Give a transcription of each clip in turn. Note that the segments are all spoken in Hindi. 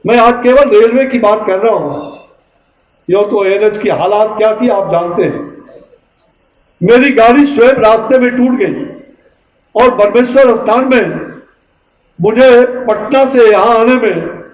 मैं आज केवल रेलवे की बात कर रहा हूं। यह तो एनएच की हालात क्या थी आप जानते हैं। मेरी गाड़ी स्वयं रास्ते में टूट गई और ब्रह्मेश्वर स्थान में मुझे पटना से यहां आने में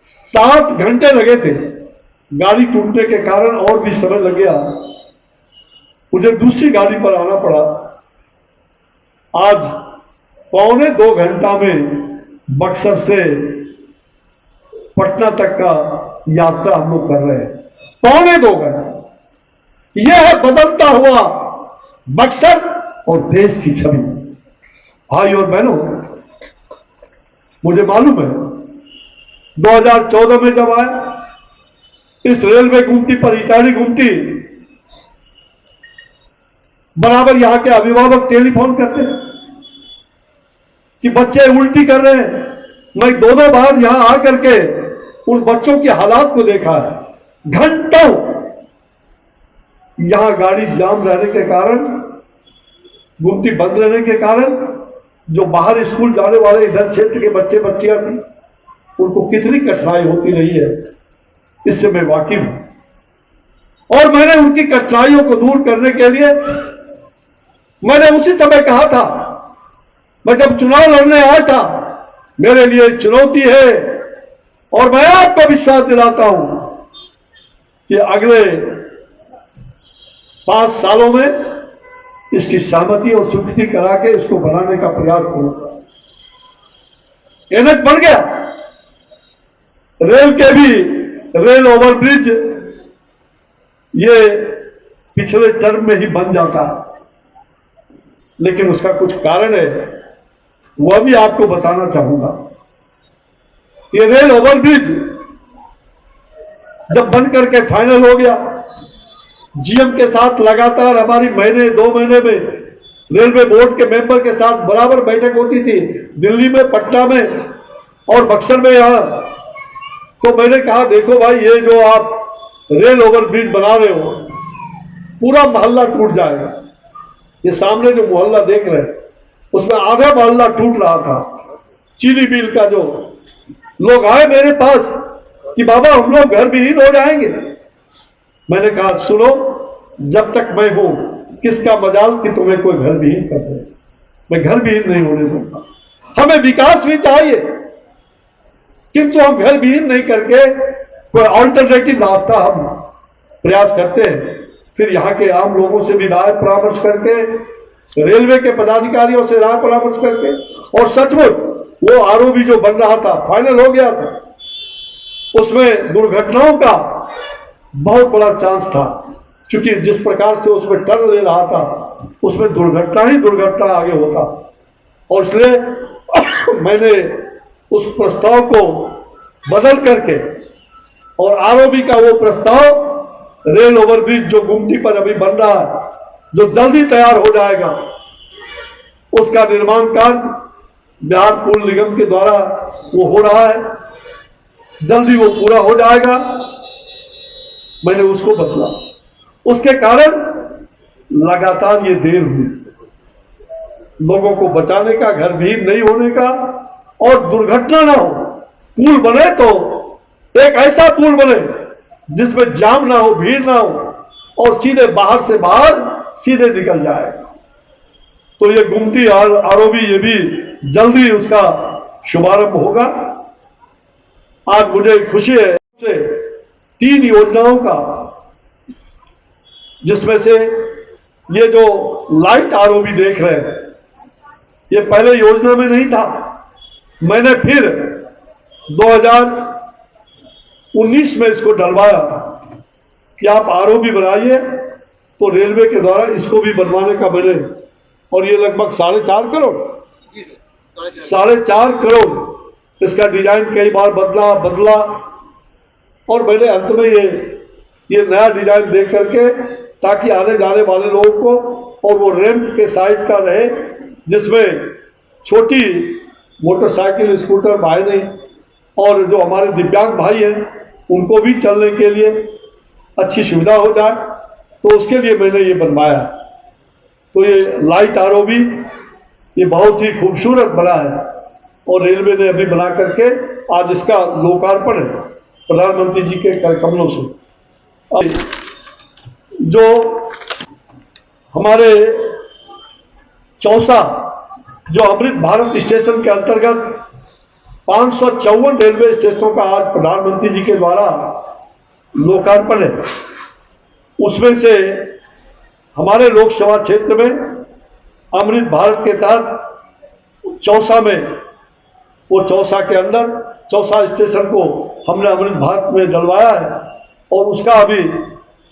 7 घंटे लगे थे। गाड़ी टूटने के कारण और भी समय लग गया, मुझे दूसरी गाड़ी पर आना पड़ा। आज 1.25 घंटा में बक्सर से पटना तक का यात्रा हम लोग कर रहे हैं। 1.25 घंटा। यह है बदलता हुआ बक्सर और देश की छवि। भाई और बहनों, मुझे मालूम है 2014 में जब आया, इस रेलवे गुमटी पर इटारी गुमटी बराबर यहां के अभिभावक टेलीफोन करते हैं कि बच्चे उल्टी कर रहे हैं। मैं 2 बार यहां आकर के उन बच्चों के हालात को देखा है। घंटों यहां गाड़ी जाम रहने के कारण, गुमटी बंद रहने के कारण, जो बाहर स्कूल जाने वाले इधर क्षेत्र के बच्चे बच्चियां थी, उनको कितनी कठिनाई होती रही है, इससे मैं वाकिफ हूं। और मैंने उनकी कठिनाइयों को दूर करने के लिए मैंने उसी समय कहा था, मैं जब चुनाव लड़ने आया था, मेरे लिए चुनौती है और मैं आपको विश्वास दिलाता हूं कि अगले 5 सालों में इसकी सहमति और स्वीकृति करा के इसको बनाने का प्रयास करूंगा। एनएच बन गया, रेल के भी रेल ओवरब्रिज ये पिछले टर्म में ही बन जाता, लेकिन उसका कुछ कारण है, वह भी आपको बताना चाहूंगा। ये रेल ओवरब्रिज जब बन करके फाइनल हो गया, जीएम के साथ लगातार हमारी महीने 2 महीने में रेलवे बोर्ड के मेंबर के साथ बराबर बैठक होती थी, दिल्ली में, पटना में और बक्सर में यहां। तो मैंने कहा, देखो भाई, ये जो आप रेल ओवरब्रिज बना रहे हो, पूरा मोहल्ला टूट जाएगा। ये सामने जो मोहल्ला देख रहे हैं, उसमें आधा मोहल्ला टूट रहा था। चीनी मिल का जो लोग आए मेरे पास कि बाबा हम लोग घर विहीन हो जाएंगे। मैंने कहा, सुनो, जब तक मैं हूं, किसका मजाल कि तुम्हें कोई घर विहीन कर दे। मैं घर विहीन नहीं होने दूंगा। हमें विकास भी चाहिए, किंतु हम घर विहीन नहीं करके कोई ऑल्टरनेटिव रास्ता हम प्रयास करते हैं। फिर यहां के आम लोगों से भी राय परामर्श करके, रेलवे के पदाधिकारियों से राय परामर्श करके, और सचमुच वो आरओबी जो बन रहा था, फाइनल हो गया था, उसमें दुर्घटनाओं का बहुत बड़ा चांस था, क्योंकि जिस प्रकार से उसमें टर्न ले रहा था, उसमें दुर्घटना ही दुर्घटना आगे होता। और इसलिए मैंने उस प्रस्ताव को बदल करके, और आरओबी का वो प्रस्ताव, रेल ओवरब्रिज जो गुमटी पर अभी बन रहा है, जो जल्दी तैयार हो जाएगा, उसका निर्माण कार्य बिहार पुल निगम के द्वारा वो हो रहा है, जल्दी वो पूरा हो जाएगा। मैंने उसको बदला, उसके कारण लगातार ये देर हुई, लोगों को बचाने का, घर विहीन नहीं होने का, और दुर्घटना ना हो। पुल बने तो एक ऐसा पुल बने जिसमें जाम ना हो, भीड़ ना हो, और सीधे बाहर से बाहर सीधे निकल जाएगा। तो ये गुमटी और आरओबी, ये भी जल्दी उसका शुभारंभ होगा। आज मुझे खुशी है से 3 योजनाओं का, जिसमें से ये जो लाइट आरओबी देख रहे हैं, ये पहले योजना में नहीं था। मैंने फिर 2019 में इसको डलवाया कि आप आरओबी बनाइए, तो रेलवे के द्वारा इसको भी बनवाने का मैंने, और ये लगभग 4.5 करोड़, 4.5 करोड़ इसका डिजाइन कई बार बदला, और मैंने अंत में ये नया डिजाइन देख करके, ताकि आने जाने वाले लोगों को, और वो रैंप के साइड का रहे, जिसमें छोटी मोटरसाइकिल, स्कूटर भाई नहीं, और जो हमारे दिव्यांग भाई हैं, उनको भी चलने के लिए अच्छी सुविधा हो जाए। तो उसके लिए मैंने ये बनवाया। तो ये लाइट आरओबी ये बहुत ही खूबसूरत बना है, और रेलवे ने अभी बना करके आज इसका लोकार्पण है प्रधानमंत्री जी के कर कमलों से। जो हमारे चौसा जो अमृत भारत स्टेशन के अंतर्गत 554 रेलवे स्टेशनों का आज प्रधानमंत्री जी के द्वारा लोकार्पण है, उसमें से हमारे लोकसभा क्षेत्र में अमृत भारत के तहत चौसा में, वो चौसा के अंदर चौसा स्टेशन को हमने अमृत भारत में डलवाया है और उसका अभी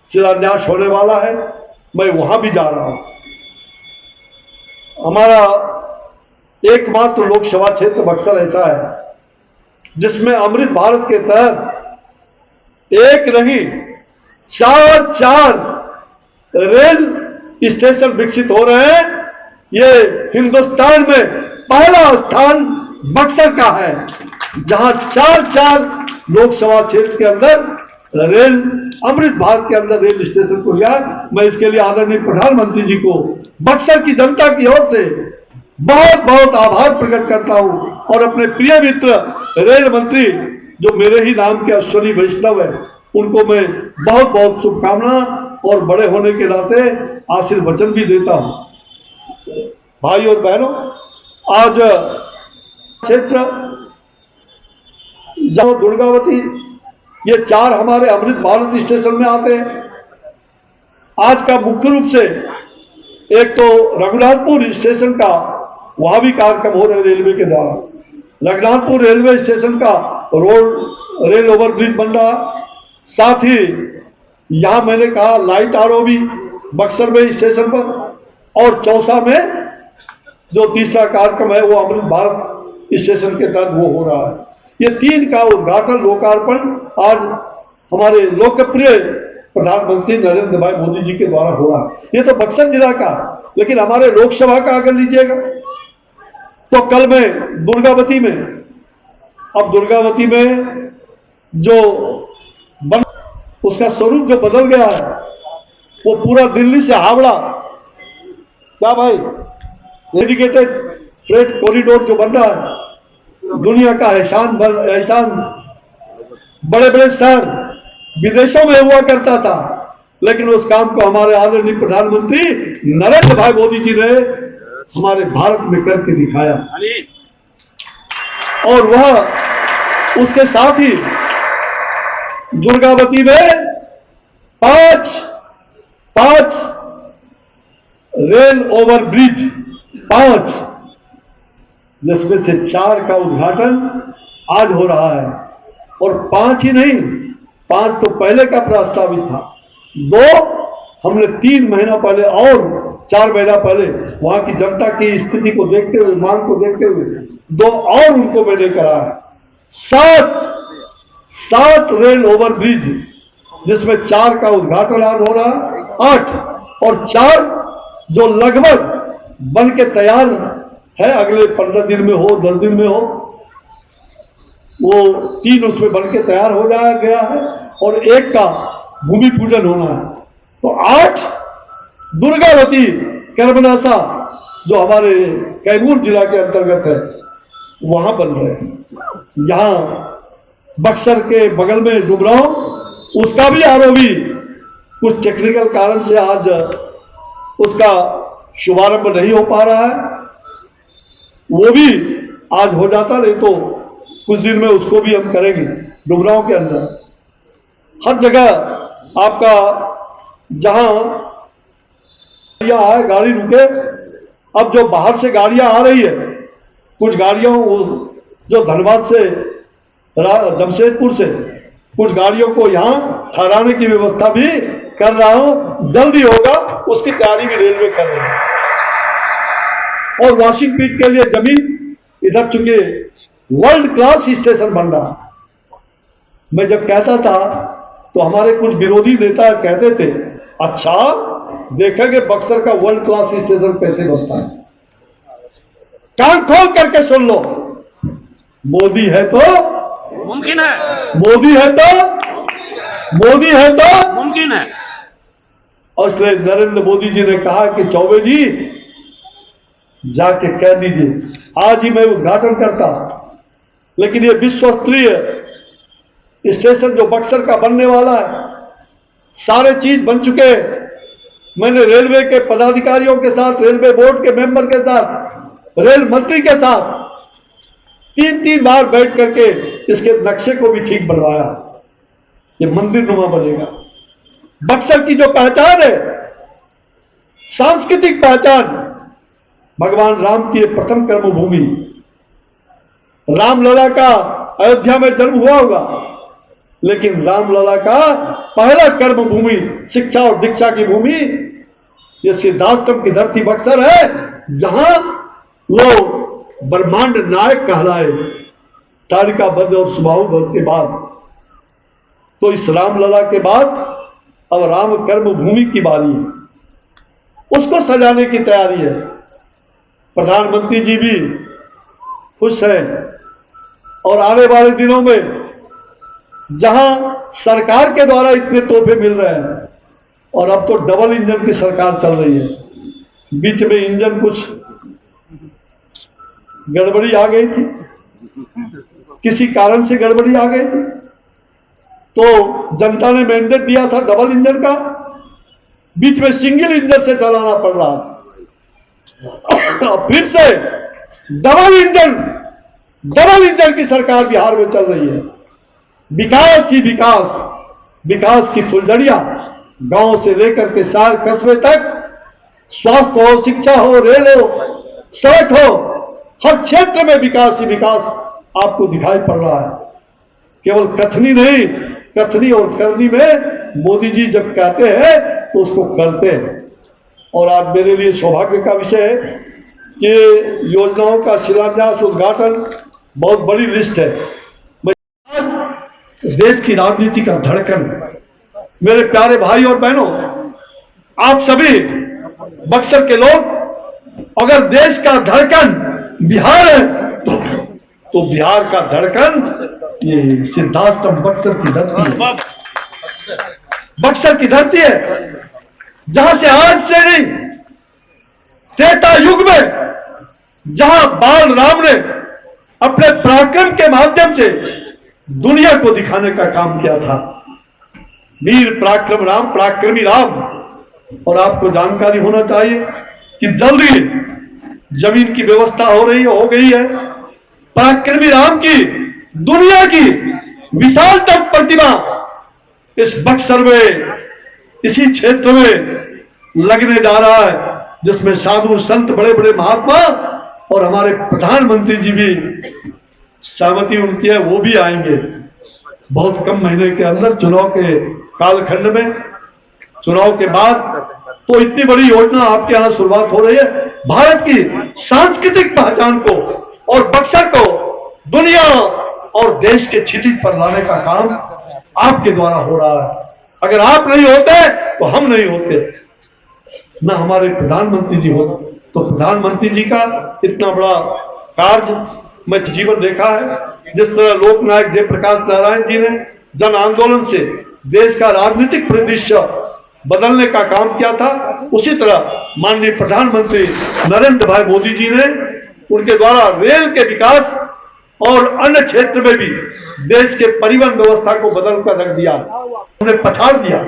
शिलान्यास होने वाला है। मैं वहां भी जा रहा हूं। हमारा एकमात्र लोकसभा क्षेत्र बक्सर ऐसा है जिसमें अमृत भारत के तहत एक नहीं 4 रेल स्टेशन विकसित हो रहे हैं। ये हिंदुस्तान में पहला स्थान बक्सर का है जहां 4 लोकसभा क्षेत्र के अंदर रेल अमृत भारत के अंदर रेल स्टेशन को लिया। मैं इसके लिए आदरणीय प्रधानमंत्री जी को बक्सर की जनता की ओर से बहुत बहुत आभार प्रकट करता हूं और अपने प्रिय मित्र रेल मंत्री जो मेरे ही नाम के अश्विनी वैष्णव है उनको मैं बहुत बहुत शुभकामना और बड़े होने के नाते आशीर्वचन भी देता हूं। भाई और बहनों, आज क्षेत्र जहां दुर्गावती ये 4 हमारे अमृत भारत स्टेशन में आते हैं। आज का मुख्य रूप से एक तो रघुनाथपुर स्टेशन का वहां भी कार्यक्रम हो रहे रेलवे के द्वारा। रघुनाथपुर रेलवे स्टेशन का रोड रेल ओवरब्रिज बन रहा, साथ ही यहां मैंने कहा लाइट आरओबी बक्सर में स्टेशन पर, और चौसा में जो तीसरा कार्यक्रम है वो अमृत भारत स्टेशन के तहत वो हो रहा है। ये 3 का उद्घाटन लोकार्पण आज हमारे लोकप्रिय प्रधानमंत्री नरेंद्र भाई मोदी जी के द्वारा हो रहा है। ये तो बक्सर जिला का, लेकिन हमारे लोकसभा का अगर लीजिएगा तो कल में दुर्गावती में, अब दुर्गावती में जो बन उसका स्वरूप जो बदल गया है वो पूरा दिल्ली से हावड़ा, क्या भाई, डेडिकेटेड फ्रेट कॉरिडोर जो बन रहा है, दुनिया का एहसान बड़े बड़े शहर विदेशों में हुआ करता था, लेकिन उस काम को हमारे आदरणीय प्रधानमंत्री नरेंद्र भाई मोदी जी ने हमारे भारत में करके दिखाया। और वह उसके साथ ही दुर्गावती में 5 रेल ओवर ब्रिज, 5 जिसमें से 4 का उद्घाटन आज हो रहा है। और 5 ही नहीं, 5 तो पहले का प्रस्तावित था, 2 हमने 3 महीना पहले और 4 महीना पहले वहां की जनता की स्थिति को देखते हुए, मांग को देखते हुए 2 और उनको मैंने करा है। 7 रेल ओवर ब्रिज जिसमें 4 का उद्घाटन आज हो रहा है, 8 और 4 जो लगभग बन के तैयार है, अगले 15 दिन में हो, 10 दिन में हो, वो 3 उसमें बन के तैयार हो गया है और 1 का भूमि पूजन होना है। तो 8 दुर्गावती कर्मनासा जो हमारे कैमूर जिला के अंतर्गत है वहां बन रहे हैं। यहां बक्सर के बगल में डुबरांव, उसका भी आरओबी कुछ टेक्निकल कारण से आज उसका शुभारंभ नहीं हो पा रहा है, वो भी आज हो जाता, नहीं तो कुछ दिन में उसको भी हम करेंगे। डुबरांव के अंदर हर जगह आपका जहां आए गाड़ी रुके, अब जो बाहर से गाड़ियां आ रही है, कुछ गाड़ियों जो धनबाद से, जमशेदपुर से, कुछ गाड़ियों को यहां ठहराने की व्यवस्था भी कर रहा हूं, जल्दी होगा, उसकी तैयारी भी रेलवे कर रही है। और वॉशिंग पीट के लिए जमीन इधर चुके वर्ल्ड क्लास स्टेशन बन रहा। मैं जब कहता था तो हमारे कुछ विरोधी नेता कहते थे, अच्छा देखेंगे बक्सर का वर्ल्ड क्लास स्टेशन कैसे बनता है। कान खोल करके सुन लो, मोदी है तो मुमकिन है, मोदी है तो मुमकिन है। और इसलिए नरेंद्र मोदी जी ने कहा कि चौबे जी जाके कह दीजिए, आज ही मैं उद्घाटन करता। लेकिन ये विश्व स्तरीय स्टेशन जो बक्सर का बनने वाला है, सारे चीज बन चुके हैं। मैंने रेलवे के पदाधिकारियों के साथ, रेलवे बोर्ड के मेंबर के साथ, रेल मंत्री के साथ 3-3 बार बैठ करके इसके नक्शे को भी ठीक बनवाया। ये मंदिर नुमा बनेगा। बक्सर की जो पहचान है, सांस्कृतिक पहचान, भगवान राम की प्रथम कर्मभूमि, रामलला का अयोध्या में जन्म हुआ होगा, लेकिन रामलला का पहला कर्मभूमि, शिक्षा और दीक्षा की भूमि, ये सिद्धाश्रम की धरती बक्सर है, जहां वो ब्रह्मांड नायक कहलाए तालिकाबद्ध और सुबाहुबद्ध के बाद। तो इस रामलला के बाद अब राम कर्म भूमि की बारी है, उसको सजाने की तैयारी है। प्रधानमंत्री जी भी खुश हैं और आने वाले दिनों में जहां सरकार के द्वारा इतने तोहफे मिल रहे हैं, और अब तो डबल इंजन की सरकार चल रही है, बीच में इंजन कुछ गड़बड़ी आ गई थी, किसी कारण से गड़बड़ी आ गई थी, तो जनता ने मैंडेट दिया था डबल इंजन का, बीच में सिंगल इंजन से चलाना पड़ रहा। फिर से डबल इंजन की सरकार बिहार में चल रही है। विकास ही विकास, विकास की फुलझड़ियां गांव से लेकर के शहर कस्बे तक, स्वास्थ्य हो, शिक्षा हो, रेल हो, सड़क हो, हर क्षेत्र में विकास ही विकास आपको दिखाई पड़ रहा है। केवल कथनी नहीं, कथनी और करनी में मोदी जी जब कहते हैं तो उसको करते हैं। और आज मेरे लिए सौभाग्य का विषय है कि योजनाओं का शिलान्यास, उद्घाटन, बहुत बड़ी लिस्ट है। देश की राजनीति का धड़कन, मेरे प्यारे भाई और बहनों, आप सभी बक्सर के लोग, अगर देश का धड़कन बिहार है तो बिहार का धड़कन ये सिद्धाश्रम बक्सर की धरती है। बक्सर की धरती है जहां से आज से नहीं, त्रेता युग में जहां बाल राम ने अपने पराक्रम के माध्यम से दुनिया को दिखाने का काम किया था। वीर पराक्रम राम, पराक्रमी राम। और आपको जानकारी होना चाहिए कि जल्दी जमीन की व्यवस्था हो गई है। पराक्रमी राम की दुनिया की विशालतम प्रतिमा इस बक्सर में, इसी क्षेत्र में लगने जा रहा है, जिसमें साधु संत, बड़े बड़े महात्मा और हमारे प्रधानमंत्री जी भी सहमति उनकी है, वो भी आएंगे बहुत कम महीने के अंदर, चुनाव के कालखंड में। चुनाव के बाद तो इतनी बड़ी योजना आपके यहां शुरुआत हो रही है। भारत की सांस्कृतिक पहचान को और बक्सर को दुनिया और देश के क्षितिज पर लाने का काम आपके द्वारा हो रहा है। अगर आप नहीं होते तो हम नहीं होते, न हमारे प्रधानमंत्री जी होते। तो प्रधानमंत्री जी का इतना बड़ा कार्य मैं जीवन देखा है। जिस तरह लोकनायक जयप्रकाश नारायण जी ने जन आंदोलन से देश का राजनीतिक परिदृश्य बदलने का काम किया था, उसी तरह माननीय प्रधानमंत्री नरेंद्र भाई मोदी जी ने उनके द्वारा रेल के विकास और अन्य क्षेत्र में भी देश के परिवहन व्यवस्था को बदल कर रख दिया, उन्हें पछाड़ दिया।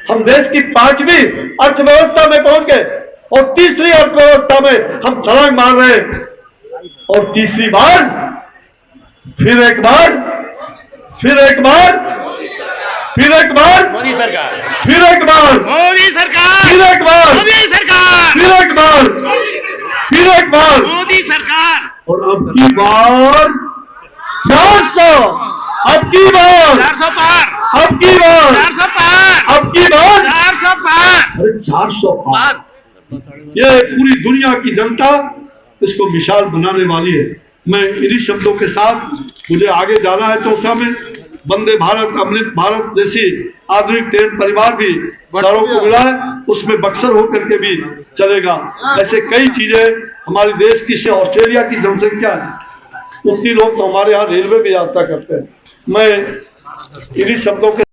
हम देश की 5वीं अर्थव्यवस्था में पहुंच गए और 3री अर्थव्यवस्था में हम छलांग मार रहे हैं। और तीसरी बार, फिर एक बार फिर एक बार मोदी सरकार, फिर एक बार मोदी सरकार, फिर एक बार मोदी सरकार, फिर एक बार फिर एक बार मोदी सरकार। और अब की बार 400, अब की बार 400 पार, अब की बार 400 पार, अब की बार 400 पार। अरे 400 पार। पार। ये पूरी दुनिया की जनता इसको मिसाल बनाने वाली है। मैं इन्हीं शब्दों के साथ, मुझे आगे जाना है चौसा में। वंदे भारत, अमृत भारत जैसी आधुनिक ट्रेन परिवार भी शहरों को मिला है, उसमें बक्सर होकर के भी चलेगा। ऐसे कई चीजें हमारे देश की, ऑस्ट्रेलिया की जनसंख्या है, उतनी लोग तो हमारे यहाँ रेलवे में यात्रा करते हैं। मैं इन्हीं शब्दों के